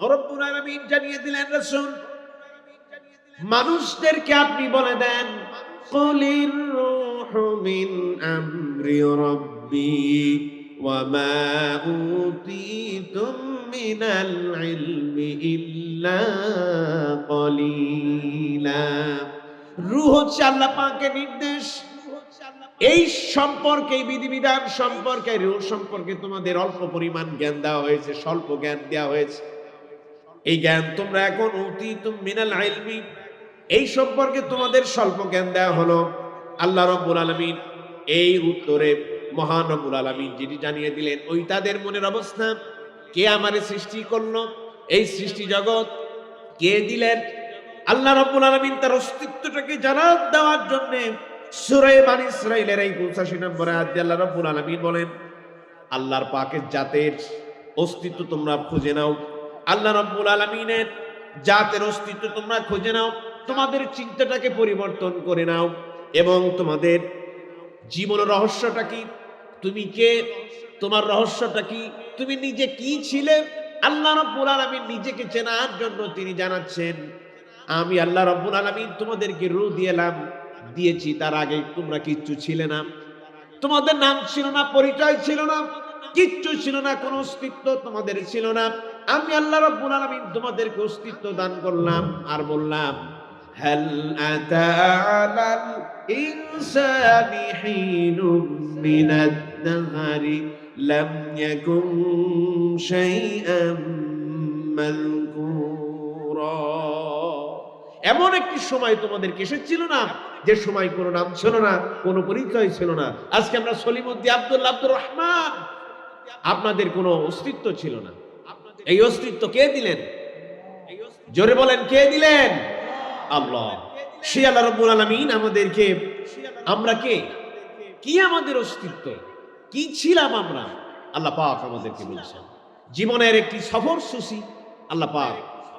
রব্বুল আলামিন জানিয়ে দিলেন রাসূল মানুষদেরকে আপনি বলে দেন কুলির রূহু মিন আমরি রাব্বি ওয়া মা উতীতুম মিনাল ইলমি ইল্লা কলিলা। রূহ হচ্ছে আল্লাহ পাকের নির্দেশ। এই সম্পর্কে, এই বিধিবিধান সম্পর্কে, রূহ সম্পর্কে তোমাদের অল্প পরিমাণ জ্ঞান দেওয়া হয়েছে, স্বল্প জ্ঞান দেওয়া হয়েছে। এই জ্ঞান তোমরা এখন উতীতুম মিনাল ইলমি, এই সম্পর্কে তোমাদের স্বল্প জ্ঞান দেওয়া হলো। আল্লাহ রাব্বুল আলামিন এই উত্তরে মহান রব্বুল আলামিন যেটি জানিয়ে দিলেন ওই তাদের মনের অবস্থা। কে আমারে সৃষ্টি করলো, এই সৃষ্টি জগৎ কে দিলেন? আল্লাহ রাব্বুল আলামিন তার অস্তিত্বটাকে জানান দেওয়ার জন্য সূরা বনী ইসরাঈলের এই 85 নম্বর আয়াতে আল্লাহ রাব্বুল আলামিন বলেন আল্লাহর পাকের জাতের অস্তিত্ব তোমরা খুঁজে নাও। আল্লাহ রাব্বুল আলামিনের জাতের অস্তিত্ব তোমরা খুঁজে নাও, তোমাদের চিন্তাটাকে পরিবর্তন করে নাও এবং তোমাদের জীবনের রহস্যটা কি, তুমি কে, তোমার রহস্যটা কি, তুমি নিজে কি ছিলে। আল্লাহ রাব্বুল আলামিন নিজেকে চেনার জন্য তিনি জানাচ্ছেন আমি আল্লাহ রাব্বুল আলামিন তোমাদেরকে রূহ দিয়েছি, তার আগে তোমরা কিচ্ছু ছিলে না, তোমাদের নাম ছিল না, পরিচয় ছিল না, কিচ্ছু ছিল না, কোনো অস্তিত্ব তোমাদের ছিল না। আমি আল্লাহ রাব্বুল আলামিন তোমাদেরকে অস্তিত্ব দান করলাম আর বললাম হাল আতা আলাল ইনসানি হিনুম মিনাদ দাহরি লাম ইয়াকুন শাইআম মাযকুরা। এমন একটি সময় তোমাদেরকে এসেছিল না যে সময় কোনো নাম ছিল না, কোনো পরিচয় ছিল না। আজকে আমরা সলিমুদ্দিন আব্দুল্লাহ আব্দুর রহমান, আপনাদের কোনো অস্তিত্ব ছিল না। এই অস্তিত্ব কে দিলেন? জোরে বলেন কে দিলেন? আল্লাহ। সেই আল্লাহ রাব্বুল আলামিন আমাদেরকে, আমরা কে, কি আমাদের অস্তিত্ব, কি ছিলাম আমরা, আল্লাহ পাক আমাদেরকে বলছেন। জীবনের একটি সফর সূচি আল্লাহ পাক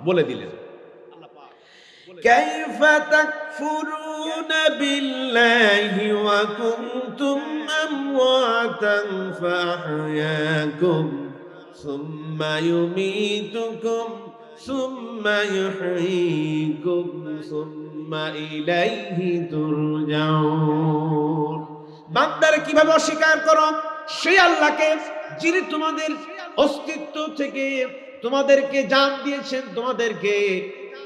বলে দিলেন। কাইফা তাকফুরুনা বিল্লাহি ওয়া কুনতুম আমওয়াতান ফাআহয়াকুম সুম্মা ইউমীতুকুম সুম্মা ইউহয়ীকুম সুম্মা ইলাইহি তুরজাউন। বান্দারা কিভাবে অস্বীকার করো সেই আল্লাহকে যিনি তোমাদের অস্তিত্ব থেকে তোমাদেরকে জান দিয়েছেন, তোমাদেরকে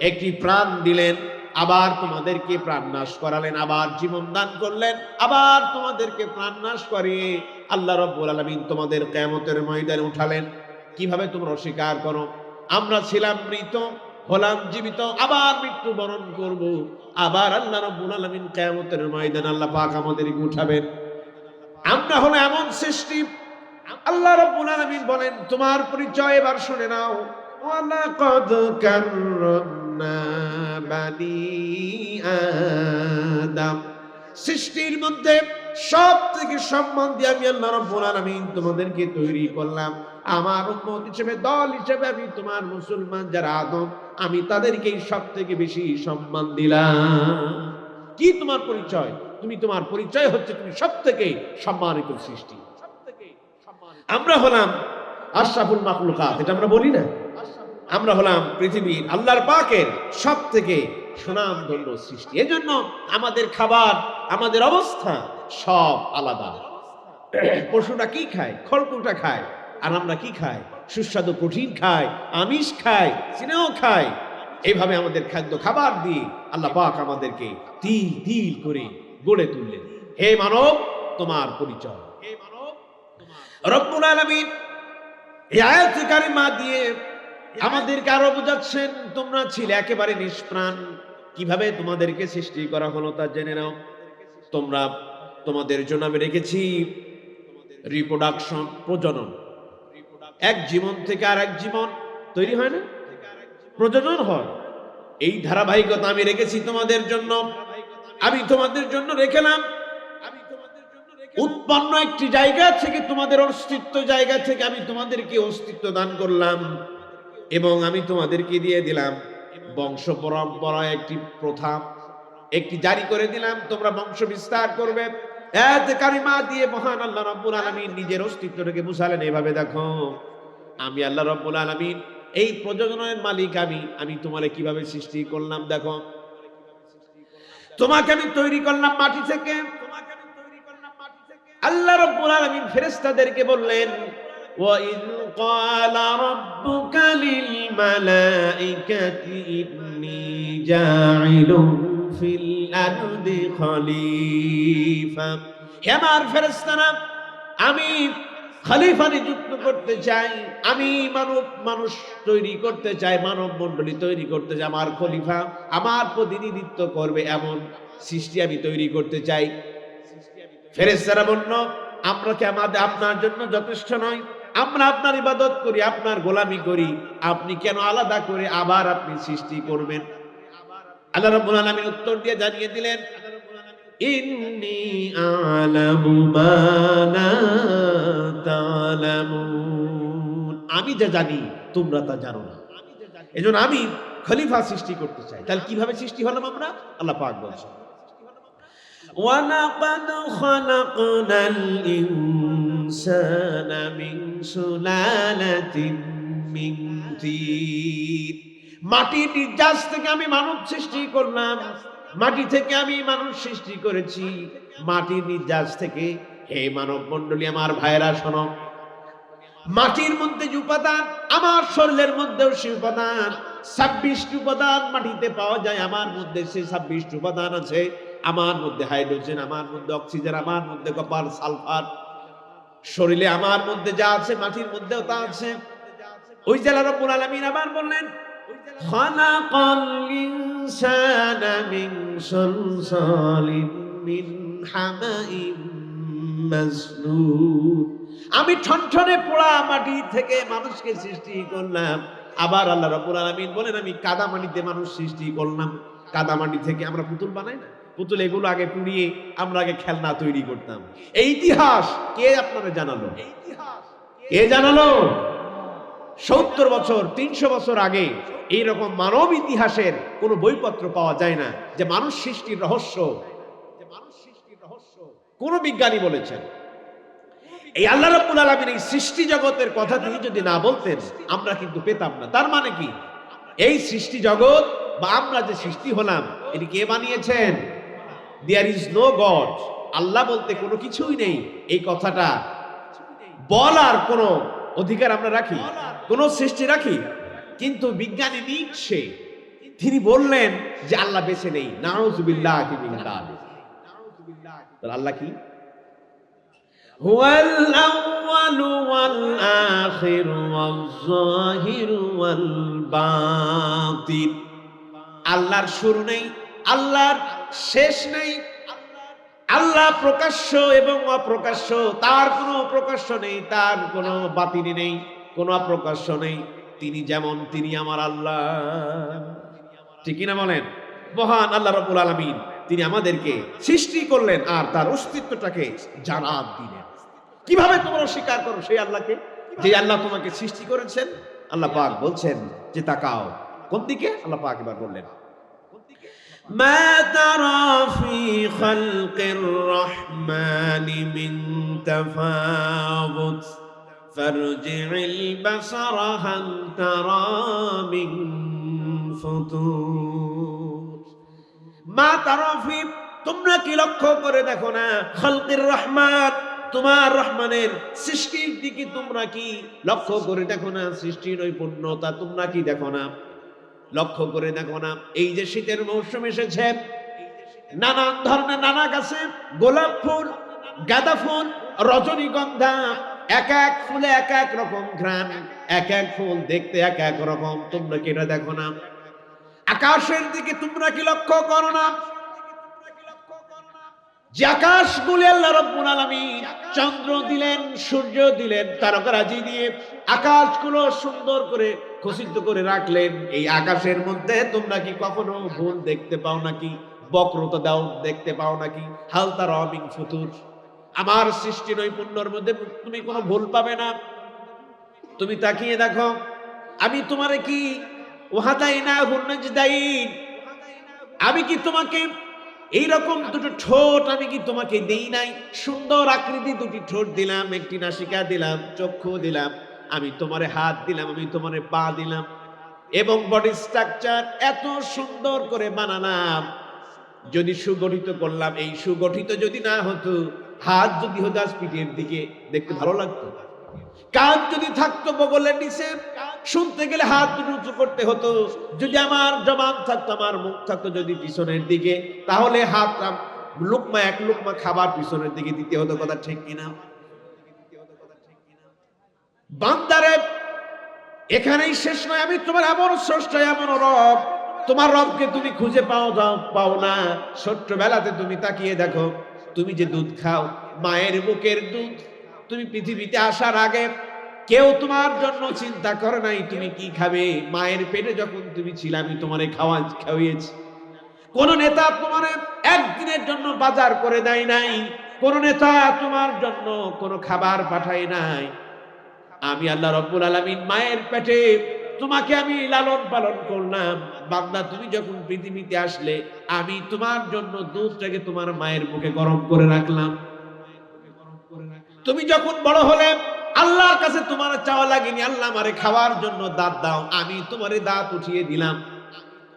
একটি প্রাণ দিলেন, আবার তোমাদেরকে প্রাণ নাশ করালেন, আবার জীবন দান করলেন, আবার তোমাদেরকে প্রাণ নাশ করে আল্লাহ রাব্বুল আলামিন তোমাদের কিয়ামতের ময়দানে উঠালেন। কিভাবে তোমরা অস্বীকার করো? আমরা ছিলাম মৃত, হলাম জীবিত, আবার মৃত্যুবরণ করব, আবার আল্লাহ রাব্বুল আলামিন কিয়ামতের ময়দানে আল্লাহ পাক আমাদেরকে উঠাবেন। আমরা হলো এমন সৃষ্টি, আল্লাহ রাব্বুল আলামিন বলেন তোমার পরিচয় এবার শুনে নাও। ওয়ালাকাদ কাররামনা বানি আদম, সৃষ্টির মধ্যে সব থেকে সম্মান দিয়ে আমি আল্লাহ রাব্বুল আলামিন তোমাদেরকে তৈরি করলাম। আমার উম্মত হিসেবে, দল হিসেবে আমি তোমার মুসলমান যারা আদম, আমি তাদেরকে সব থেকে বেশি সম্মান দিলাম। কি তোমার পরিচয়? তোমার পরিচয় হচ্ছে তুমি সব থেকে সম্মানিত সৃষ্টি। আমরা হলাম আশরাফুল মাখলুকাত, এটা আমরা বলি না? আমরা হলাম পৃথিবীর আল্লাহর পাকের সব থেকে সুনামধন্য সৃষ্টি। এজন্য আমাদের খাবার, আমাদের অবস্থা সব আলাদা। পশুরা কি খায়? খড়কুটা খায়, আর আমরা কি খাই? সুস্বাদু প্রোটিন খাই, আমিষ খাই, স্নেহ খাই। এইভাবে আমাদের খাদ্য খাবার দিয়ে আল্লাহ পাক আমাদেরকে তিল তিল করে গড়ে তুললেন। হে মানব, তোমার পরিচয়। রব্বুল আলামিন এই আয়াত কারিমা দিয়ে আমাদেরকে আরো বোঝাচ্ছেন তোমরা ছিলে একেবারে নিষ্প্রাণ। কিভাবে তোমাদেরকে সৃষ্টি করা হলো তা জেনে নাও। তোমাদের জন্য আমি রেখেছি রিপ্রোডাকশন, প্রজনন। এক জীবন থেকে আর এক জীবন তৈরি হয় না, প্রজনন হয়। এই ধারাবাহিকতা আমি রেখেছি তোমাদের জন্য। আমি তোমাদের জন্য রেখেলাম উৎপন্ন একটি জায়গা থেকে, তোমাদের অস্তিত্ব জায়গা থেকে আমি তোমাদেরকে অস্তিত্ব দান করলাম এবং আমি তোমাদেরকে দিয়ে দিলাম বংশ পরম্পরা, একটি প্রথা একটি জারি করে দিলাম, তোমরা বংশ বিস্তার করবে। আয়াত কারিমা দিয়ে মহান আল্লাহ রাব্বুল আলামিন নিজের অস্তিত্বটাকে বুঝালেন। এভাবে দেখো, আমি আল্লাহ রাব্বুল আলামিন এই প্রযোজনের মালিক আমি তোমারে কিভাবে সৃষ্টি করলাম দেখো, তোমাকে আমি তৈরি করলাম মাটি থেকে। আল্লাহ রাব্বুল আলামিন ফেরেশতাদেরকে বললেন, وَإِذْ قَالَ رَبُّكَ لِلْمَلَائِكَةِ إِنِّي جَاعِلٌ فِي الْأَرْضِ خَلِيفَةً। হে আমার ফেরেশতারা, আমি খলিফা নিযুক্ত করতে চাই, আমি মানুষ তৈরি করতে চাই, মানব মণ্ডলী তৈরি করতে চাই, আমার খলিফা আমার প্রতিনিধিত্ব করবে এমন সৃষ্টি আমি তৈরি করতে চাই। ফেরেশতারা বলল, আমরা কি আপনার জন্য যথেষ্ট নয়? আমরা আপনার ইবাদত করি, আপনার গোলামি করি, আপনি কেন আলাদা করে আবার আপনি সৃষ্টি করবেন? আল্লাহ রাব্বুল আলামিন উত্তর দিয়ে জানিয়ে দিলেন, ইন্নী আ'লামু মা লা তা'লামুন, আমি যা জানি তোমরা তা জানো না, এজন্য আমি খলিফা সৃষ্টি করতে চাই। তাহলে কিভাবে সৃষ্টি হলাম আমরা? আল্লাহ পাক বলছেন, وَلَقَدْ خَلَقْنَا الْإِنسَانَ مِنْ سُلَالَةٍ مِنْ طِينٍ। মাটির নির্যাস থেকে আমি মানব সৃষ্টি করলাম, মাটি থেকে আমি মানুষ সৃষ্টি করেছি, মাটির নির্যাস থেকে। হে মানব মণ্ডলী, আমার ভাইরা শোনো, মাটির মধ্যে যে উপাদান, আমার শরীরের মধ্যেও সে উপাদান, 26টি উপাদান মাটিতে পাওয়া যায়, আমার মধ্যে সে 26টি উপাদান আছে। আমার মধ্যে হাইড্রোজেন, আমার মধ্যে অক্সিজেন, আমার মধ্যে কপার, সালফার। শরীরে আমার মধ্যে যা আছে মাটির মধ্যেও তা আছে। ওই যে আল্লাহ রাব্বুল আলামিন আবার বললেন, খালাকাল ইনসানা মিন সালসালিন মিন হামাইম মাসনুন। আমি ঠনঠনে পোড়া মাটি থেকে মানুষকে সৃষ্টি করলাম। আবার আল্লাহ রাব্বুল আলামিন বলেন, আমি কাদা মাটিতে মানুষ সৃষ্টি করলাম। কাদা মাটি থেকে আমরা পুতুল বানাই না? পুতুল এগুলো আগে পুড়িয়ে আমরা আগে খেলনা তৈরি করতাম। এই ইতিহাস কে আপনারা জানালো? কে জানালো? 70 বছর 300 বছর আগে এইরকম মানব ইতিহাসের কোন বইপত্র পাওয়া যায় না যে মানুষ সৃষ্টির রহস্য কোন বিজ্ঞানী বলেছেন। এই আল্লাহ রাব্বুল আলামিন এই সৃষ্টি জগতের কথা তিনি যদি না বলতেন আমরা কিন্তু পেতাম না। তার মানে কি, এই সৃষ্টি জগৎ বা আমরা যে সৃষ্টি হলাম এটি কে বানিয়েছেন? দেয়ার ইজ নো গড, আল্লাহ বলতে কোনো কিছুই নেই, এই কথাটা বলার কোনো অধিকার আমরা রাখি? কোন সৃষ্টি রাখি? কিন্তু বিজ্ঞানী নিচ্ছে তিনি বললেন যে আল্লাহ বেঁচে নেই। নাউযুবিল্লাহি মিন যালিক। তাহলে আল্লাহ কি? হুয়াল আউয়ালু ওয়াল আখিরু ওয়াল যাহিরু ওয়াল বাতিন। আল্লাহর শুরু নেই, আল্লাহর শেষ নেই, আল্লাহ প্রকাশ্য এবং অপ্রকাশ্য, তার কোনো প্রকাশ্য নেই, তার কোনো বাতিনি নেই, কোনো অপ্রকাশ্য নেই। তিনি যেমন তিনি আমার আল্লাহ। ঠিক না বলেন? মহান আল্লাহ রাব্বুল আলামিন তিনি আমাদেরকে সৃষ্টি করলেন আর তার অস্তিত্বটাকে জানান দিলেন। কিভাবে তোমরা স্বীকার করো সেই আল্লাহকে, যে আল্লাহ তোমাকে সৃষ্টি করেছেন? আল্লাহ পাক বলছেন যে তাকাও কোন দিকে? আল্লাহ পাক এবার বললেন, মা তারা ফি খালকির রহমানি মিন তাফাউত ফারজি'ল বাসারা হাল তারা মিন ফুতুর। মা তারা ফি, তোমরা কি লক্ষ্য করে দেখো না? খালকির রহমান, তোমার রহমানের সৃষ্টির দিকে তোমরা কি লক্ষ্য করে দেখো না? সৃষ্টির নৈপুণ্যতা তোমরা কি দেখো না? লক্ষ্য করে দেখো না? এই যে শীতের মৌসুম এসেছে, নানান ধরনের নানা গাছে গোলাপ ফুল, গাঁদা ফুল, রজনীগন্ধা, এক এক ফুলে এক এক রকম ঘ্রাণ, এক এক ফুল দেখতে এক এক রকম। তোমরা কি এটা দেখো না? আকাশের দিকে তোমরা কি লক্ষ্য করো না? যে আকাশগুলি আল্লাহ রাব্বুল আলামিন চন্দ্র দিলেন, সূর্য দিলেন, তারকারাজি দিয়ে আকাশগুলো সুন্দর করে খচিত করে রাখলেন। এই আকাশের মধ্যে তোমরা কি কখনো ভুল দেখতে পাও নাকি? বক্রতা দাও দেখতে পাও নাকি? হাল তারা মিন ফুতুর। আমার সৃষ্টি নৈপুণ্যের মধ্যে তুমি কোনো ভুল পাবে না। তুমি তাকিয়ে দেখো, আমি তোমারে কি ওয়াহাদাইনা হুন্নাজদাইন, আমি কি তোমাকে এইরকম দুটো ঠোঁট আমি কি তোমাকে দেই নাই? সুন্দর আকৃতি দুটি ঠোঁট দিলাম, একটি নাসিকা দিলাম, চক্ষু দিলাম, আমি তোমারে হাত দিলাম, আমি তোমারে পা দিলাম, এবং বডি স্ট্রাকচার এত সুন্দর করে বানালাম, যদি সুগঠিত করলাম, এই সুগঠিত যদি না হতো, হাত যদি হতো আজ পিঠের দিকে, দেখতে ভালো লাগতো? কান যদি থাকতো বগলের নিচে, শুনতে গেলে হাত দুটো উঁচু করতে হতো। যদি আমার জবান থাকতো, আমার মুখ থাকতো যদি পিছনের দিকে, তাহলে হাত লুকমা এক লুকমা খাবার পিছনের দিকে দিতে হতো। কথা ঠিক কিনা? বান্দারে, এখানেই শেষ নয়। আমি তোমার এমন স্রষ্টা, এমন রব, তোমার রবকে তুমি খুঁজে পাও না। ছোট্টবেলাতে তুমি তাকিয়ে দেখো, তুমি যে দুধ খাও, মায়ের বুকের দুধ, তুমি পৃথিবীতে আসার আগে কেউ তোমার জন্য চিন্তা করে নাই তুমি কি খাবে। মায়ের পেটে যখন তুমি ছিলে, আমি তোমারে খাওয়িয়েছি। কোন নেতা তোমারে একদিনের জন্য বাজার করে দেয় নাই, কোন নেতা তোমার জন্য কোনো খাবার পাঠায় নাই। আমি আল্লাহ রাব্বুল আলামিন মায়ের পেটে তোমাকে আমি লালন পালন করলাম। বান্দা, তুমি যখন পৃথিবীতে আসলে, আমি তোমার জন্য দুধটাকে তোমার মায়ের মুখে গরম করে রাখলাম। তুমি যখন বড় হলে, আল্লাহর কাছে তোমার চাওয়া লাগেনি, আল্লাহ আমারে খাওয়ার জন্য দাঁত দাও, আমি তোমারে দাঁত উঠিয়ে দিলাম।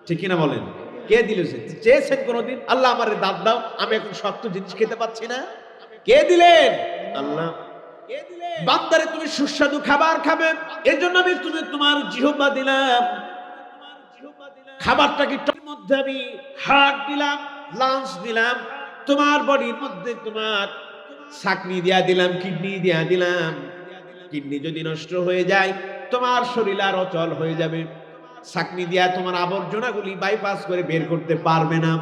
ঠিক কিনা বলেন? কে দিল? চেয়েছেন কোনদিন আল্লাহ আমারে দাঁত দাও, আমি এখন শক্ত জিনিস খেতে পাচ্ছি না? কে দিলেন? আল্লাহ। বান্দারে, তুমি সুস্বাদু খাবার খাবে, এর জন্য আমি তুমি তোমার জিহ্বা দিলাম, খাবারটাকে মধ্যে আমি হার্ট দিলাম, লাঞ্চ দিলাম, তোমার বডির মধ্যে তোমার সাকনি দিয়া দিলাম, কিডনি দিয়া দিলাম। কিডনি যদি নষ্ট হয়ে যায়, তোমার শরীর আর অচল হয়ে যাবে। সাকনি দিয়া তোমার আবর্জনাগুলি বাইপাস করে বের করতে পারবে না।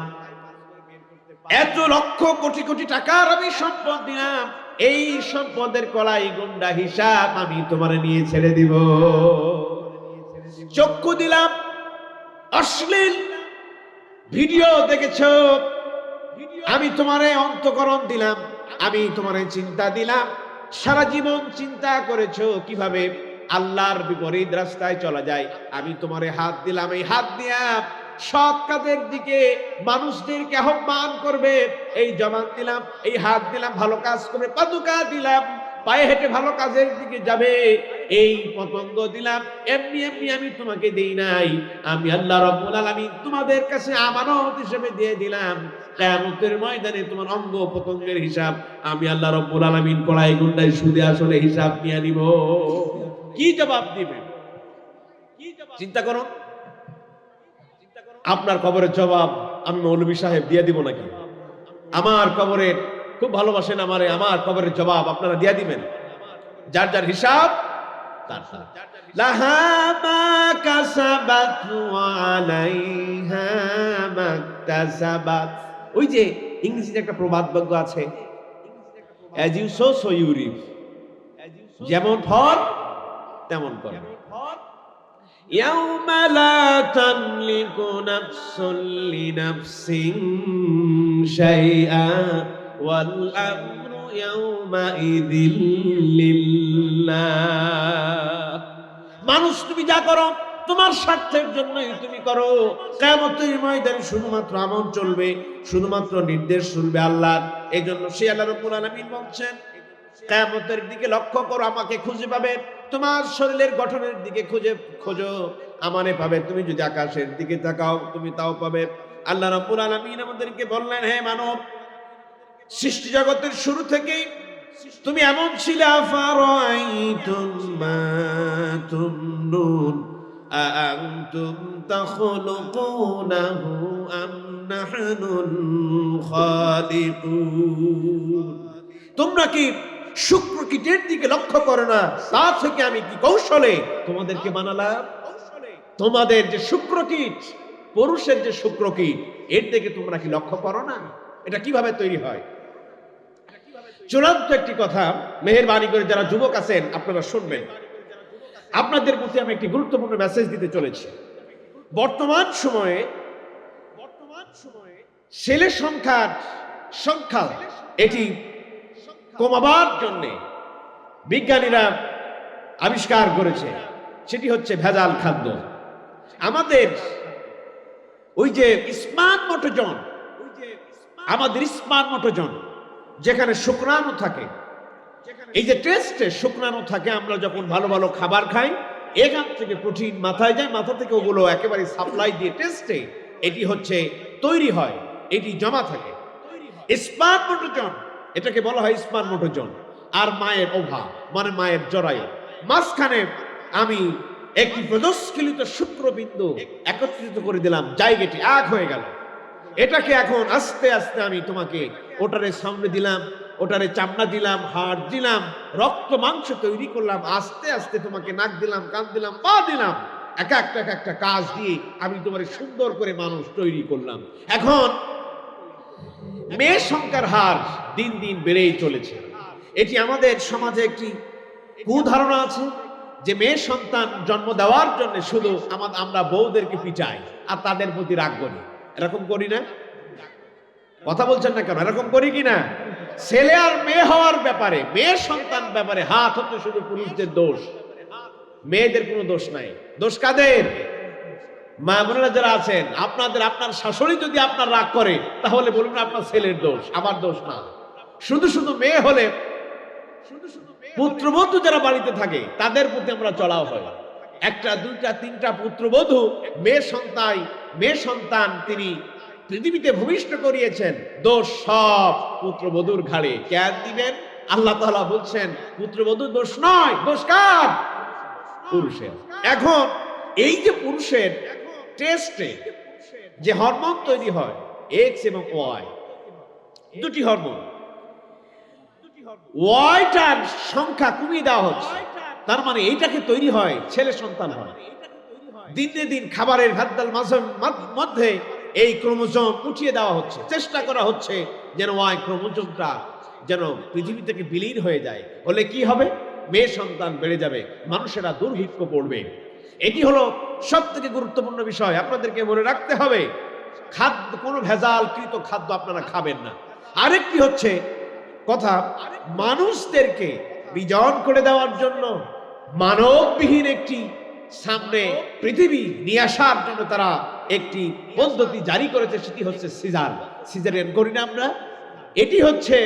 এত লক্ষ কোটি কোটি টাকার আমি সম্পদ দিলাম, এই সম্পদের কলাই গুন্ডা হিসাব আমি তোমার নিয়ে ছেড়ে দিব। চক্ষু দিলাম, অশ্লীল ভিডিও দেখেছো, আমি তোমারে অন্তঃকরণ দিলাম, আমি তোমারে চিন্তা দিলাম, সারা জীবন চিন্তা করেছো কিভাবে আল্লাহর বিপরীত রাস্তায় চলা যায়। আমি তোমারে হাত দিলাম, এই হাত দিয়া সৎ কাজের দিকে মানুষদেরকে আহ্বান করবে, এই জবান দিলাম, এই হাত দিলাম ভালো কাজ করবে, পাদুকা দিলাম পায়ে হেঁটে ভালো কাজের দিকে যাবে, এই পতঙ্গ দিলাম। এমনি এমনি আমি তোমাকে দেই নাই, আমি আল্লাহ রাব্বুল আলামিন তোমাদের কাছে আমানত হিসেবে দিয়ে দিলাম। কিয়ামতের ময়দানে তোমার অঙ্গ পতঙ্গের হিসাব আমি আল্লাহ রাব্বুল আলামিন কড়াই গুন্ডায় সুদে আসলে হিসাব নিয়ে নিব। কি জবাব দিবেন? চিন্তা করুন। আপনার কবরের জবাব আমি মৌলভী সাহেব দিয়ে দিব নাকি? আমার কবরের, খুব ভালোবাসেন আমারে, আমার কবরের জবাব আপনারা দিয়ে দিবেন। যার যার হিসাব তার তার। লাহা মা কাসাবাত ওয়া আলাইহা মাকতাসাবাত। ওই যে ইংরেজিতে একটা প্রবাদ বাক্য আছে, as you sow so you reap, যেমন ফল তেমন কর্ম। ইয়াউমা লা তামলিকু নাফসুন লিনাফসিন শাইআ ওয়াল আমরু ইয়াউমা ইযিল লিল্লাহ। মানুষ, তুমি যা করো তোমার স্বার্থের জন্যই তুমি করো। কিয়ামতের ময়দানে শুধুমাত্র আমল চলবে, শুধুমাত্র নির্দেশ চলবে আল্লাহর। এই জন্য সে আল্লাহ রাব্বুল আলামিন বলছেন, কিয়ামতের দিকে লক্ষ্য করো, আমাকে খুঁজে পাবে। তোমার শরীরের গঠনের দিকে খোঁজো, আমারে পাবে। তুমি যদি আকাশের দিকে তাকাও, তুমি তাও পাবে। আল্লাহ রাব্বুল আলামিন আমাদেরকে বললেন, হে মানব, সৃষ্টি জগতের শুরু থেকেই তুমি এমন ছিলে। আফারাইতুম মা তুমনুন আআনতুম তাখলুকুনাহু আম নাহনুল খালিকুন। তোমরা কি শুক্রকীটের দিকে লক্ষ্য করো না? তা থেকে আমি কি কৌশলে তোমাদেরকে বানালাম? তোমাদের যে শুক্রকীট, পুরুষের যে শুক্রকীট, এর দিকে তোমরা কি লক্ষ্য করো না? এটা কিভাবে তৈরি হয়? চূড়ান্ত একটি কথা মেহেরবানি করে যারা যুবক আছেন আপনারা শুনবেন। আপনাদের প্রতি আমি একটি গুরুত্বপূর্ণ মেসেজ দিতে চলেছি। বর্তমান সময়ে ছেলে সংখ্যা এটি কমাবার জন্য বিজ্ঞানীরা আবিষ্কার করেছে, সেটি হচ্ছে ভেজাল খাদ্য। আমাদের ওই যে স্মার্ট মোটরজন, আমাদের স্মার্ট মোটরজন যেখানে শুক্রাণু থাকে, এই যে টেস্টে শুকনানো থাকে, আমরা যখন ভালো ভালো খাবার খাই এখান থেকে প্রোটিন মাথায় যায়, মাথা থেকে ওগুলো একেবারে সাপ্লাই দিয়ে টেস্টে এটি হচ্ছে তৈরি হয়, এটি জমা থাকে। স্পার্মোটোজন, এটাকে বলা হয় স্পার্মোটোজন। আর মায়ের ওভা মানে মায়ের জরায়ু, মাঝখানে আমি একটি প্রদস্খলিত শুক্রবিন্দু একত্রিত করে দিলাম, জায়গাটি এক হয়ে গেল। এটাকে এখন আস্তে আস্তে আমি তোমাকে ওটারে সামনে দিলাম, ওটারে চামড়া দিলাম, হাড় দিলাম, রক্ত মাংস তৈরি করলাম, আস্তে আস্তে তোমাকে নাক দিলাম, কান দিলাম, পা দিলাম, এক একটা কাজ দিয়ে আমি তোমার সুন্দর করে মানুষ তৈরি করলাম। এখন মেয়ে সংখ্যার হার দিন দিন বেড়েই চলেছে। এটি আমাদের সমাজে একটি কুধারণা আছে যে মেয়ে সন্তান জন্ম দেওয়ার জন্য শুধু আমরা বউদেরকে পিটাই আর তাদের প্রতি রাগ করি। এরকম করি না? কথা বলছেন না কেন? এরকম করি কিনা? ছেলে আর মেয়ে হওয়ার ব্যাপারে, মেয়ে সন্তান ব্যাপারে হাত হচ্ছে শুধু পুরুষদের দোষ, মেয়েদের কোনো দোষ নাই। দোষ কাদের? মা বোনেরা যারা আছেন, আপনার শাশুড়ি যদি আপনার রাগ করে তাহলে বলুন আপনার ছেলের দোষ, আমার দোষ না। শুধু মেয়ে হলে, পুত্রবধূ যারা বাড়িতে থাকে তাদের প্রতি আমরা চলাও হয়। একটা দুইটা তিনটা পুত্রবধূ মেয়ে সন্তান তিনি পৃথিবীতে ভূমিষ্ঠ করিয়েছেন, দোষ সব পুত্রবধূর ঘাড়ে। কেন দিবেন? আল্লাহ তাআলা বলছেন পুত্রবধূর দোষ নয়, দোষ কার? পুরুষের। এখন এই যে পুরুষের টেস্টে যে হরমোন তৈরি হয়, এক্স এবং ওয়াই, দুটি হরমোন, ওয়াইটার সংখ্যা কমিয়ে দেওয়া হচ্ছে। তার মানে এইটাকে তৈরি হয়, ছেলে সন্তান হয়। দিনে দিন খাবারের ভেজাল মধ্যে এই ক্রোমোজোম উঠিয়ে দেওয়া হচ্ছে, চেষ্টা করা হচ্ছে যেন ওয়াই ক্রোমোজোমটা যেন পৃথিবী থেকে বিলীন হয়ে যায়। হলে কি হবে? মেয়ে সন্তান বেড়ে যাবে, মানুষেরা দুর্ভিক্ষ পড়বে। এটি হলো সব থেকে গুরুত্বপূর্ণ বিষয়, আপনাদেরকে মনে রাখতে হবে। খাদ্য, কোনো ভেজালকৃত খাদ্য আপনারা খাবেন না। আরেকটি হচ্ছে কথা, মানুষদেরকে বিজন করে দেওয়ার জন্য মানববিহীন একটি সামনে পৃথিবী নিয়ে আসার জন্য তারা একটি পদ্ধতি জারি করেছে, সেটি হচ্ছে সিজারিয়ান করি না আমরা? এটি হচ্ছে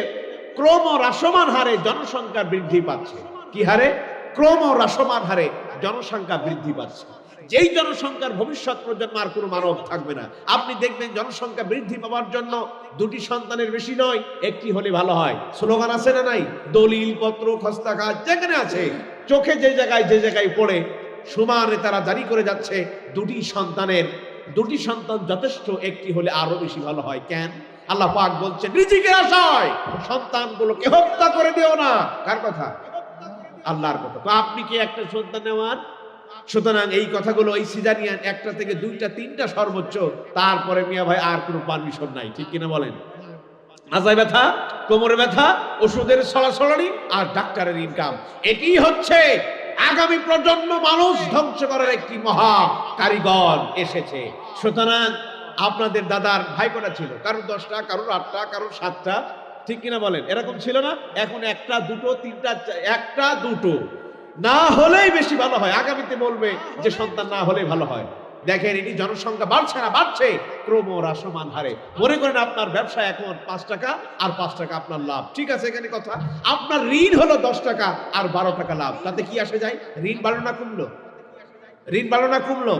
ক্রমহ্রাসমান হারে জনসংখ্যা বৃদ্ধি পাচ্ছে। কি হারে? ক্রমহ্রাসমান হারে জনসংখ্যা বৃদ্ধি পাচ্ছে। যেই জনসংখ্যার ভবিষ্যৎ প্রজন্ম আর কোনো মানব থাকবে না। আপনি দেখবেন জনসংখ্যা বৃদ্ধি পাওয়ার জন্য দুটি সন্তানের বেশি নয়, একটি হলে ভালো হয়। স্লোগান আছে না নাই? দলিল পত্র খস্তা কাজ যেখানে আছে, চোখে যে জায়গায় পড়ে সমানে তারা জারি করে যাচ্ছে দুটি সন্তান যথেষ্ট, একটি হলে আরো বেশি ভালো হয়। কেন? আল্লাহ পাক বলছেন রিজিকের আশায় সন্তানগুলোকে হত্যা করে দিও না। কার কথা? আল্লাহর কথা। তো আপনি কি একটা সন্তান নেওয়ার? সুতরাং এই কথাগুলো, এই সিজারিয়ান একটা থেকে দুইটা তিনটা সর্বোচ্চ, তারপরে মিয়া ভাই আর কোনো পারমিশন নাই। ঠিক কিনা বলেন? মাজায় ব্যথা, কোমরে ব্যথা, ওষুধের ছড়াছড়ি আর ডাক্তারের ইনকাম, এটি হচ্ছে আগামী প্রজন্ম মানুষ ধ্বংস করার একটি মহা কারিগর এসেছে। সুতরাং আপনাদের দাদার ভাই কটা ছিল? কারোর 10টা, কারোর 8টা, কারোর 7টা, ঠিক কিনা বলেন? এরকম ছিল না? এখন একটা দুটো তিনটা, একটা দুটো না হলেই বেশি ভালো হয়। আগামীতে বলবে যে সন্তান না হলেই ভালো হয়। দেখেন এটি জনসংখ্যা বাড়ছে না, বাড়ছে ক্রমহ্রাসমান হারে। মনে করেন আপনার ব্যবসা এখন 5 টাকা, আর 5 টাকা আপনার লাভ। ঠিক আছে, এখানে কথা, আপনার ঋণ হলো 10 টাকা আর 12 টাকা লাভ। তাতে কি আসে যায়? ঋণ বাড়লো না কমলো? ঋণ বাড়লো না কমলো?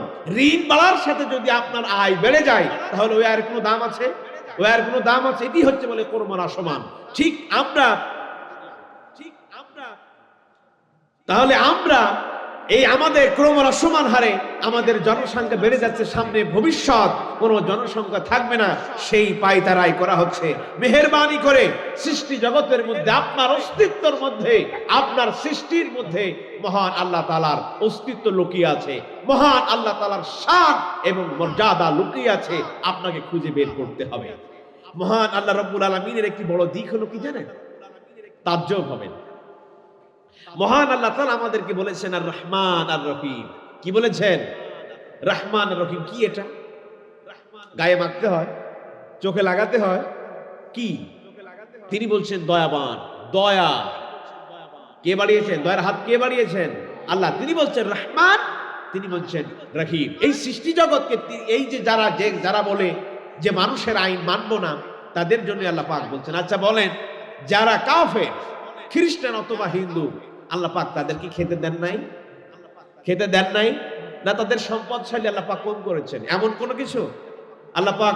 ঋণ বাড়ার সাথে যদি আপনার আয় বেড়ে যায় তাহলে ওই আর কোনো দাম আছে? ওই আর কোনো দাম আছে? এটি হচ্ছে বলে ক্রমহ্রাসমান। ঠিক আমরা তাহলে আমরা এই আমাদের ক্রমহ্রাসমান হারে আমাদের জনসংখ্যা বেড়ে যাচ্ছে। সামনে ভবিষ্যৎ কোনো জনসংখ্যা থাকবে না, সেই পায়তারাই করা হচ্ছে। মেহেরবানি করে সৃষ্টি জগতের মধ্যে, আপনার অস্তিত্বের মধ্যে, আপনার সৃষ্টির মধ্যে মহান আল্লাহ তাআলার অস্তিত্ব লুকিয়ে আছে, মহান আল্লাহ তাআলার শান এবং মর্যাদা লুকিয়ে আছে। আপনাকে খুঁজে বের করতে হবে। মহান আল্লাহ রাব্বুল আলামিনের একটি বড় দিক হলো কি জানেন? তাজ্জব হবেন। মহান আল্লাহ তাআলা আমাদেরকে বলেছেন আর রহমান আর রহিম। কি বলেছেন? রহমান আর রহিম। কি এটা? গায়ে মাখতে হয়, চোখে লাগাতে হয়, কি? তিনি বলছেন দয়াবান, দয়া কে বাড়িয়েছেন? দয়ার হাত কে বাড়িয়েছেন? আল্লাহ। তিনি বলছেন রহমান, তিনি বলছেন রহিম। এই সৃষ্টি জগৎকে, এই যে যারা বলে যে মানুষের আইন মানবো না, তাদের জন্য আল্লাহ পাক বলছেন। আচ্ছা বলেন, যারা খ্রিস্টান অথবা হিন্দু, আল্লাহ পাক তাদেরকে খেতে দেন নাই? খেতে দেন নাই? না তাদের সম্পদশালী আল্লাহ পাক কম করেছেন এমন কোনো কিছু? আল্লাহ পাক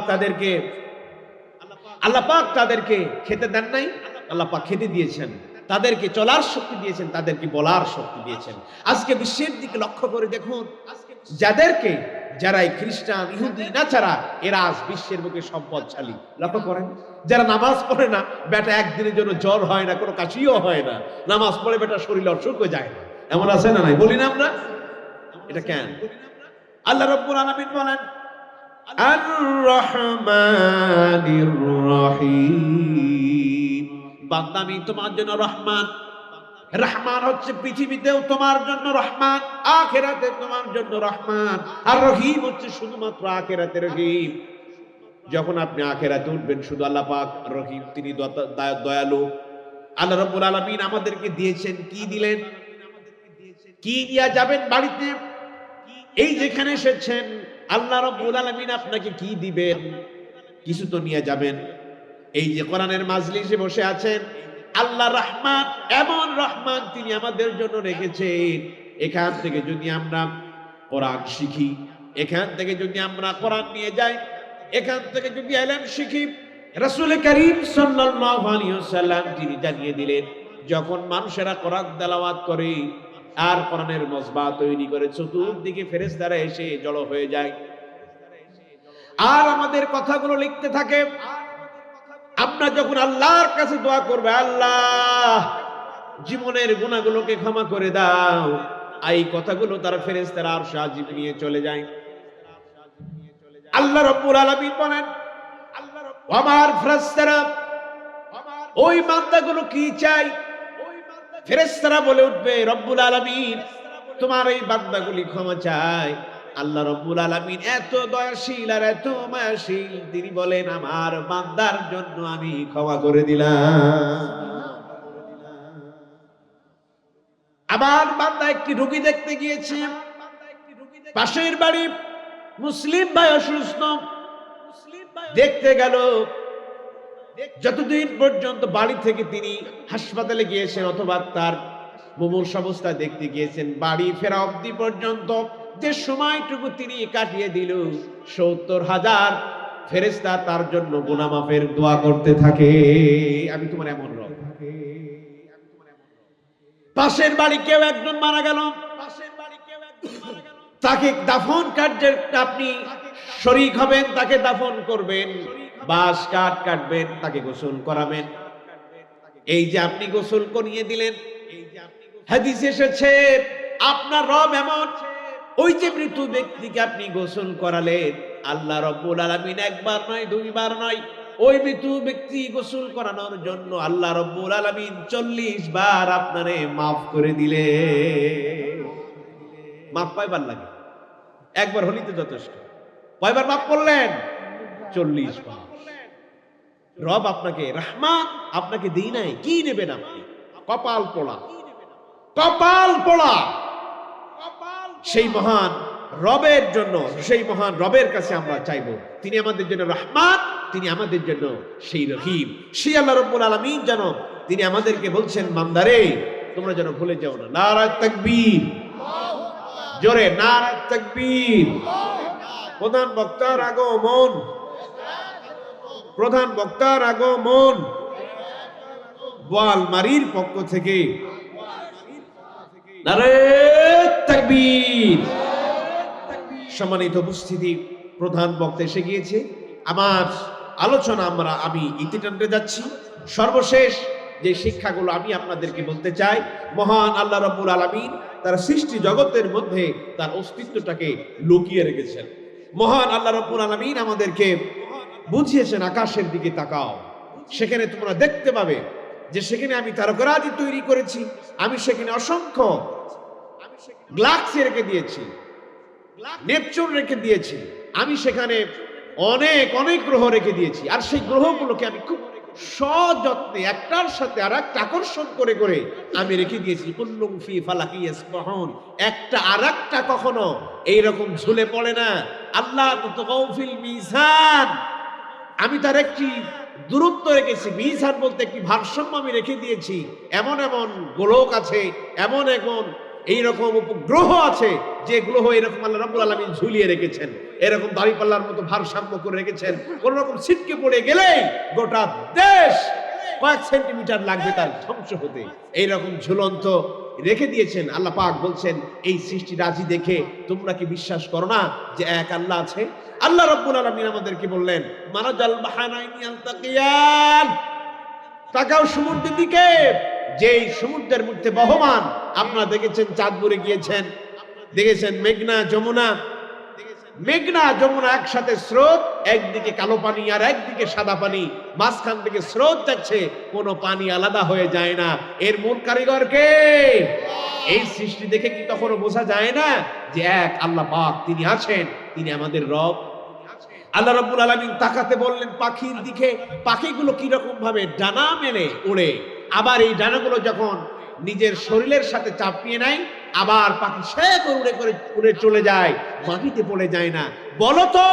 তাদেরকে খেতে দেন নাই? আল্লাহ পাক খেতে দিয়েছেন, তাদেরকে চলার শক্তি দিয়েছেন, তাদেরকে বলার শক্তি দিয়েছেন। আজকে বিশ্বের দিকে লক্ষ্য করে দেখুন, যারা এই খ্রিস্টান ইহুদি না ছাড়া এরা আজ বিশ্বের বুকে সম্পদশালী। লক্ষ্য করেন, যারা নামাজ পড়ে না, বেটা একদিনের জন্য জ্বর হয় না, কোনো কাশিও হয় না, নামাজ পড়ে বেটা শরীর অসুখ হয়ে যায় না, এমন আছে না নাই? বলি না আমরা? এটা কেন? আল্লাহ রাব্বুল আলামিন বলেন আর রহমানির রহিম, বান্দা আমি তোমার জন্য রহমান। রহমান হচ্ছে পৃথিবীতেও তোমার জন্য রহমান, আখিরাতে তোমার জন্য রহমান। আর রহিম হচ্ছে শুধুমাত্র আখিরাতে রহিম। যখন আপনি আখিরাতে উঠবেন, শুধু আল্লাহ পাক রহিম, তিনি দয়ালু। আল্লাহ রাব্বুল আলামিন আমাদেরকে দিয়েছেন, কি দিলেন? কি দিয়া যাবেন বাড়িতে? এই যেখানে এসেছেন, আল্লাহ রাব্বুল আলামিন আপনাকে কি দিবেন? কিছু তো নিয়ে যাবেন। এই যে কোরআনের মাজলিসে বসে আছেন, আল্লাহ রহমান, এমন রহমান তিনি আমাদের জন্য রেখেছেন। এখান থেকে যদি আমরা কোরআন শিখি, এখান থেকে যদি আমরা কোরআন নিয়ে যাই, এখান থেকে যদি ইলম শিখি, রাসূল করিম সাল্লাল্লাহু আলাইহি ওয়াসাল্লাম তিনি জানিয়ে দিলেন, যখন মানুষেরা কোরআন তেলাওয়াত করে আর কোরআনের মজবা তৈরি করে, চতুর্দিকে ফেরেশতারা এসে জড়ো হয়ে যায় আর আমাদের কথাগুলো লিখতে থাকে। আমরা যখন আল্লাহর কাছে দোয়া করবে, আল্লাহ জীবনের গুনাহগুলোকে ক্ষমা করে দাও, এই কথাগুলো তারা ফেরেশতারা আরশে আজিম নিয়ে চলে যায়। আল্লাহ রাব্বুল আলামিন বলেন, আমার ফেরেশতারা ওই বান্দাগুলো কি চাই? ফেরেশতারা বলে উঠবে, রব্বুল আলামিন তোমার এই বান্দাগুলি ক্ষমা চায়। আল্লাহ রাব্বুল আলামিন এত দয়াশীল আর এত মায়াশীল, তিনি বলেন আমার বান্দার জন্য আমি ক্ষমা করে দিলাম। আমার বান্দা একটি রোগী দেখতে গিয়েছে, পাশের বাড়ি মুসলিম ভাই অসুস্থ, দেখতে গেল। যতদিন পর্যন্ত বাড়ি থেকে তিনি হাসপাতালে গিয়েছেন অথবা তার মুমূর্ষ অবস্থা দেখতে গিয়েছেন, বাড়ি ফেরা অবধি পর্যন্ত যে সময়টুকু তিনি কাটিয়ে দিল, ৭০,০০০ ফেরেশতা তার জন্য গুনাহ মাফের দোয়া করতে থাকে। আমি তোমার এমন রব। পাশের বাড়ি কেউ একজন মারা গেল, তাকে দাফন কার্যে আপনি শরীক হবেন, তাকে দাফন করবেন, বাঁশ কাঠ কাটবেন, তাকে গোসল করাবেন। এই যে আপনি গোসল করিয়ে দিলেন, হাদিসে এসেছে আপনার রব এমন, ওই যে মৃত ব্যক্তিকে আপনি গোসল করালেন, আল্লাহ রাব্বুল আলামিন একবার নয়, দুইবার নয়, ওই মৃত ব্যক্তি গোসল করানোর জন্য আল্লাহ রাব্বুল আলামিন ৪০ বার আপনারে মাফ করে দিলেন। মাফ পাইবার লাগে একবার হলেই তো যথেষ্ট। কয়বার মাফ করলেন? ৪০ বার। রব আপনাকে রহমান আপনাকে দেই নাই, কি নেবেন আপনি? কপাল পোড়া, কপাল পোড়া। সেই মহান রবের জন্য, সেই মহান রবের কাছে আমরা চাইবো, তিনি আমাদের জন্য রহমান, তিনি আমাদের জন্য সেই রহিম। সেই আল্লাহ রাব্বুল আলামিন যেন তিনি আমাদেরকে বলছেন, বান্দারে তোমরা যেন ভুলে যাও না। নারায়ে তাকবীর, জোরে নারায়ে তাকবীর। প্রধান বক্তার আগমন, প্রধান বক্তার আগমন বোয়ালমারীর পক্ষ থেকে নারায়ে তাকবীর। সম্মানিত উপস্থিতি, প্রধান বক্তা এসে গিয়েছে। আমার আলোচনা আমি ইতি টানতে যাচ্ছি। সর্বশেষ যে শিক্ষাগুলো আমি আপনাদেরকে বলতে চাই, মহান আল্লাহ রাব্বুল আলামিন তার সৃষ্টি জগতের মধ্যে তার অস্তিত্বটাকে লুকিয়ে রেখেছেন। মহান আল্লাহ রাব্বুল আলামিন আমাদেরকে বুঝিয়েছেন, আকাশের দিকে তাকাও, সেখানে তোমরা দেখতে পাবে যে সেখানে আমি তারকারাজি তৈরি করেছি, আমি সেখানে অসংখ্য গ্যালাক্সি রেখে দিয়েছি, নেপচুন রেখে দিয়েছি, আমি সেখানে অনেক অনেক গ্রহ রেখে দিয়েছি। আর সেই গ্রহগুলোকে আমি খুব সযত্নে একটার সাথে আর একটা আকর্ষণ করে করে আমি রেখে দিয়েছি। কুল্লুম ফি ফালাকি ইয়াসবাহুন, একটা আর একটা কখনো এইরকম ঝুলে পড়ে না। আল্লাহ তুতগাউ ফিল মিজান, আমি তার একটি দূরত্ব রেখেছি, মিজান বলতে একটি ভারসাম্য আমি রেখে দিয়েছি। এমন এমন গোলক আছে, এমন এমন এইরকম উপগ্রহ আছে যে গ্রহ এরকম আল্লাহ রাব্বুল আলামিন ঝুলিয়ে রেখেছেন, এরকম দাঁড়িপাল্লার মতো ভারসাম্য করে রেখেছেন। কোন রকম ছিটকে পড়ে গেলেই গোটা দেশ কয়েক সেন্টিমিটার লাগবে তার ধ্বংস হতে, এইরকম ঝুলন্ত রেখে দিয়েছেন। আল্লাহ পাক বলছেন এই সৃষ্টি রাজি দেখে তোমরা কি বিশ্বাস করো না যে এক আল্লাহ আছে? আল্লাহ রাব্বুল আলামিন আমাদেরকে বললেন মারাজাল বাহরাইনি ইয়ালতাকিয়ান, তাকাও সমুদ্রের দিকে, যেই সমুদ্রের মধ্যে বহমান। আপনারা দেখেছেন চাঁদপুরে গিয়েছেন, দেখেছেন মেঘনা যমুনা একসাথে স্রোত, একদিকে কালো পানি আর একদিকে সাদা পানি, মাঝখান থেকে স্রোত যাচ্ছে, কোনো পানি আলাদা হয়ে যায় না। এর মূল কারিগর কে? এই সৃষ্টি দেখে কি তখনও বোঝা যায় না যে এক আল্লাহ পাক তিনি আছেন, তিনি আমাদের রব? আল্লাহ রাব্বুল আলামিন তাকাতে বললেন পাখির দিকে। পাখিগুলো কি রকম ভাবে ডানা মেলে ওড়ে, আবার এই ডানাগুলো যখন নিজের শরীরের সাথে চাপিয়ে নেয়, আবার পাখি সে উড়ে করে উড়ে চলে যায়, মাটিতে পড়ে যায় না। বলো তো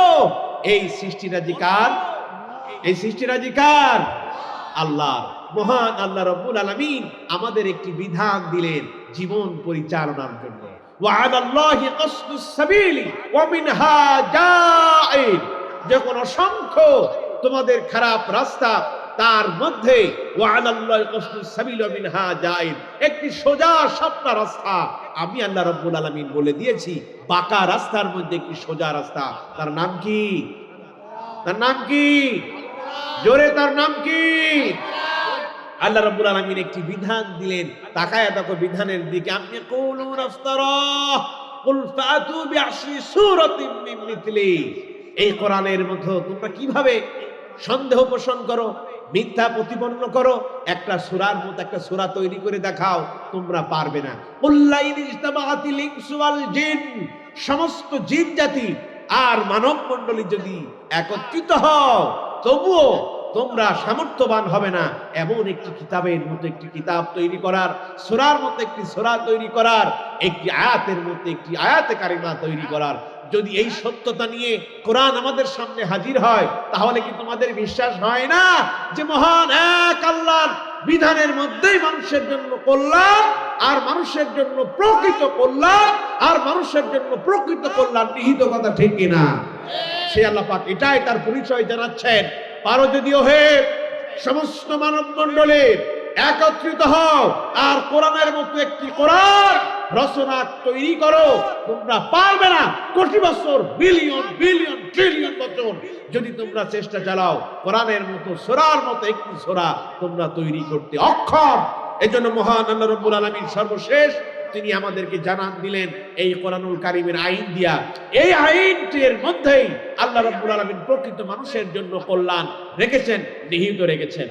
এই সৃষ্টিরাজি কার? এই সৃষ্টিরাজি কার? আল্লাহ। মহান আল্লাহ রাব্বুল আলামিন আমাদের একটি বিধান দিলেন জীবন পরিচালনার জন্য। ওয়া'আলাল্লাহি কাসদুস সাবিলি ওয়া মিনহা জাইন। যখন অসংখ্য তোমাদের খারাপ রাস্তা, তার মধ্যে ওয়া'আলাল্লাহি কাসদুস সাবিলি ওয়া মিনহা জাইন, একটি সোজা সাপটা রাস্তা আমি আল্লাহ রাব্বুল আলামিন বলে দিয়েছি। বাঁকা রাস্তার মধ্যে একটি সোজা রাস্তা, তার নাম কি? তার নাম কি? জোরে তার নাম কি? আল্লাহ রাব্বুল আলামিন একটি বিধান দিলেন, তাকায়া দেখো বিধানের দিকে। আপনি কুলুন আফতারা কুল ফাতু বিআশরি সূরাতিন মিন মিথলি। এই কোরআনের মধ্যে তোমরা কিভাবে সন্দেহ পোষণ করো, মিথ্যা প্রতিপন্ন করো? একটা সূরার মতো একটা সূরা তৈরি করে দেখাও, তোমরা পারবে না। কুল্লাইন ইজতামাআতিল ইনসু ওয়াল জিন, সমস্ত জিন জাতি আর মানব মণ্ডলী যদি একত্রিত হও, তবুও তোমরা সামর্থ্যবান হবে না এমন একটি কিতাবের মতো একটি কিতাব তৈরি করার, সূরার মতো একটি সূরা তৈরি করার, একটি আয়াতের মধ্যে একটি আয়াতে কারিমা তৈরি করার। যদি এই সত্যতা নিয়ে কোরআন আমাদের সামনে হাজির হয়, তাহলে কি তোমাদের বিশ্বাস হয় না যে মহান এক আল্লাহর বিধানের মধ্যেই মানুষের জন্য কল্যাণ, আর মানুষের জন্য প্রকৃত কল্যাণ, আর মানুষের জন্য প্রকৃত কল্যাণ নিহিত? কথা ঠিক কিনা? সে আল্লাহ পাক এটাই তার পরিচয় জানাচ্ছেন। পারো যদিও হে সমস্ত মানব মণ্ডলী একত্রিত হও আর কোরআনের মতো একটি কোরআন রচনা তৈরি করো, তোমরা পারবে না। কোটি বছর, বিলিয়ন বিলিয়ন ট্রিলিয়ন বছর যদি তোমরা চেষ্টা চালাও, কোরআনের মতো সূরার মতো একটি সূরা তোমরা তৈরি করতে অক্ষম। এজন্য মহান আল্লাহ রাব্বুল আলামিন সর্বশেষ তিনি আমাদেরকে জানান দিলেন এই কোরআনুল কারীমের আইন দিয়া। এই আইনটির মধ্যেই আল্লাহ রাব্বুল আলামিন প্রকৃত মানুষের জন্য কল্যাণ রেখেছেন, নিহিত রেখেছেন।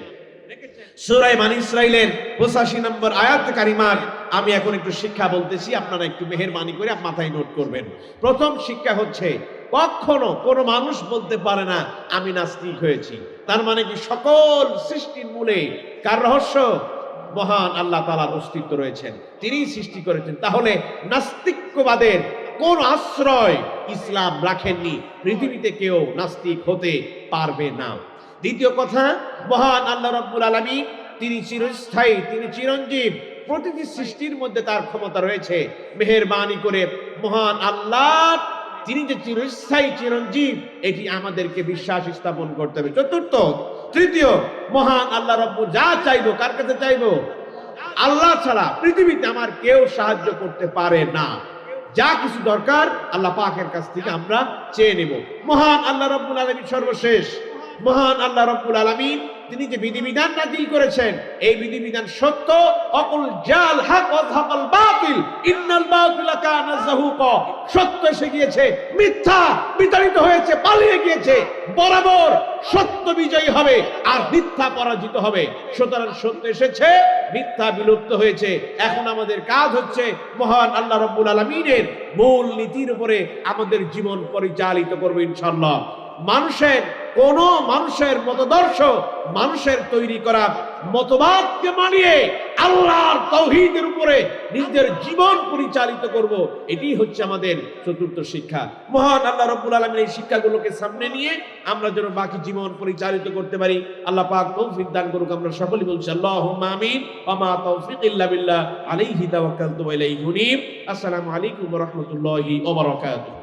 সূরা বনী ইসরাঈলের 85 নম্বর আয়াত কারিমার আমি এখন একটু শিক্ষা বলতেছি, আপনারা একটু মেহেরবানি করে মাথায় নোট করবেন। প্রথম শিক্ষা হচ্ছে, কখনো কোনো মানুষ বলতে পারে না আমি নাস্তিক হয়েছি। তার মানে কি সকল সৃষ্টির মূলে কার রহস্য? মহান আল্লাহ তাআলার অস্তিত্ব রয়েছেন, তিনিই সৃষ্টি করেছেন। তাহলে নাস্তিক্যবাদের কোন আশ্রয় ইসলাম রাখেননি। পৃথিবীতে কেউ নাস্তিক হতে পারবে না। দ্বিতীয় কথা, মহান আল্লাহ রাব্বুল আলামিন তিনি চিরস্থায়ী, তিনি চিরঞ্জীব। প্রতিটি সৃষ্টির মধ্যে তার ক্ষমতা রয়েছে। মেহেরবানি করে মহান আল্লাহ তিনি যে চিরস্থায়ী চিরঞ্জীব, এটি আমাদেরকে বিশ্বাস স্থাপন করতে হবে। তৃতীয়, মহান আল্লাহ রাব্বুল যা চাইবো, কার কাছে চাইবো? আল্লাহ ছাড়া পৃথিবীতে আমার কেউ সাহায্য করতে পারে না। যা কিছু দরকার আল্লাহ পাকের কাছ থেকে আমরা চেয়ে নেব। মহান আল্লাহ রাব্বুল আলামিন সর্বশেষ। মহান আল্লাহ রাব্বুল আলামিন তিনি যে বিধিবিধান নাযিল করেছেন, এই বিধিবিধান সত্য। অকুল জাল হক ওয়া যাহাকাল বাতিল ইন্নাল বাতিলা কানা যাহুকা। সত্য এসে গিয়েছে, মিথ্যা বিতাড়িত হয়েছে, পালিয়ে গিয়েছে। বরাবর সত্য বিজয়ী হবে আর মিথ্যা পরাজিত হবে। সুতরাং সত্য এসেছে, মিথ্যা বিলুপ্ত হয়েছে। এখন আমাদের কাজ হচ্ছে মহান আল্লাহ রাব্বুল আলামিনের মূল নীতির উপরে আমাদের জীবন পরিচালিত করব ইনশাআল্লাহ। মানুষের মতদর্শ, মানুষের তৈরি করা মতবাদকে মানিয়ে আল্লাহর তাওহীদের উপরে নিজের জীবন পরিচালিত করব, এটি হচ্ছে আমাদের চতুর্থ শিক্ষা। মহান আল্লাহ রাব্বুল আলামিন এই শিক্ষাগুলোকে সামনে নিয়ে আমরা যেন বাকি জীবন পরিচালিত করতে পারি, আল্লাহ পাক তৌফিক দান করুক। আমরা সকলেই বলছি আল্লাহুম্মা আমিন। ওয়া মা তাওফিক ইল্লা বিল্লাহ, আলাইহি তাওয়াক্কালতু ওয়া ইলাইহি উনীব। আসসালামু আলাইকুম ওয়া রাহমাতুল্লাহি ওয়া বারাকাতুহু।